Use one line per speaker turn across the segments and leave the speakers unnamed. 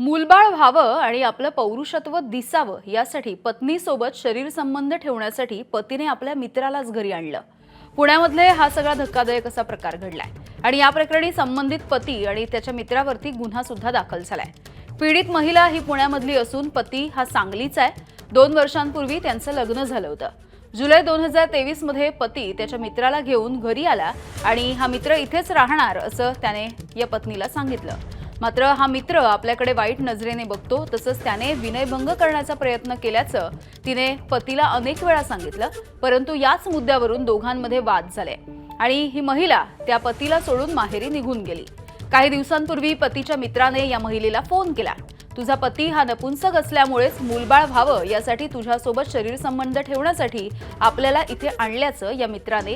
मूलबाळ व्हावं आणि आपलं पौरुषत्व दिसावं यासाठी पत्नीसोबत शरीर संबंध ठेवण्यासाठी पतीने आपल्या मित्रालाच घरी आणलं। पुण्यामधले हा सगळा धक्कादायक असा प्रकार घडलाय आणि या प्रकरणी संबंधित पती आणि त्याच्या मित्रावरती गुन्हा सुद्धा दाखल झालाय। पीडित महिला ही पुण्यामधली असून पती हा सांगलीचा आहे। 2 वर्षांपूर्वी त्यांचं लग्न झालं होतं। जुलै 2023 मध्ये पती त्याच्या मित्राला घेऊन घरी आला आणि हा मित्र इथेच राहणार असं त्याने या पत्नीला सांगितलं। मात्र हा मित्र आपल्याकडे वाईट नजरेने बघतो, तसंच त्याने विनयभंग करण्याचा प्रयत्न केल्याचं तिने पतीला अनेक वेळा सांगितलं, परंतु याच मुद्द्यावरून दोघांमध्ये वाद झाले आणि ही महिला त्या पतीला सोडून माहेरी निघून गेली। काही दिवसांपूर्वी पतीच्या मित्राने या महिलेला फोन केला। तुझा पती हा नपुंसक असल्यामुळेच मूलबाळ व्हावं यासाठी तुझ्यासोबत शरीर संबंध ठेवण्यासाठी आपल्याला इथे आणल्याचं या मित्राने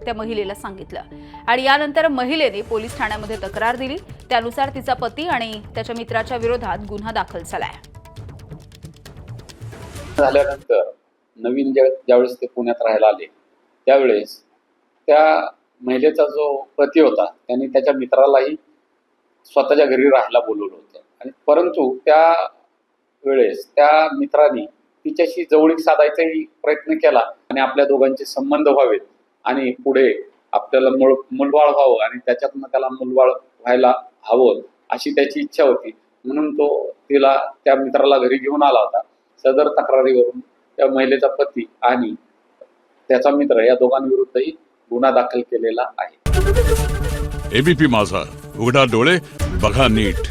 त्या महिलेला सांगितलं आणि यानंतर महिलेने पोलीस ठाण्यामध्ये तक्रार दिली। त्यानुसार तिचा पती आणि त्याच्या मित्राच्या विरोधात गुन्हा दाखल झालाय।
झाल्यानंतर नवीन ज्यावेळेस ते पुण्यात राहायला आले त्यावेळेस त्या महिलेचा जो पती होता त्यांनी त्याच्या मित्रालाही स्वतःच्या घरी राहायला बोलवलं होतं आणि परंतु त्या वेळेस त्या मित्राने तिच्याशी जवळीक साधायचाही प्रयत्न केला आणि आपल्या दोघांचे संबंध व्हावेत आणि पुढे आपल्याला मूलबाळ व्हावं आणि त्याच्यातनं त्याला मूलबाळ व्हायला हवं अशी त्याची इच्छा होती। म्हणून तो तिला त्या मित्राला घरी घेऊन आला होता। सदर तक्रारीवरून त्या महिलेचा पती आणि त्याचा मित्र या दोघांविरुद्धही गुन्हा दाखल केलेला आहे।
एबीपी माझा, उघडा डोळे बघा नीट।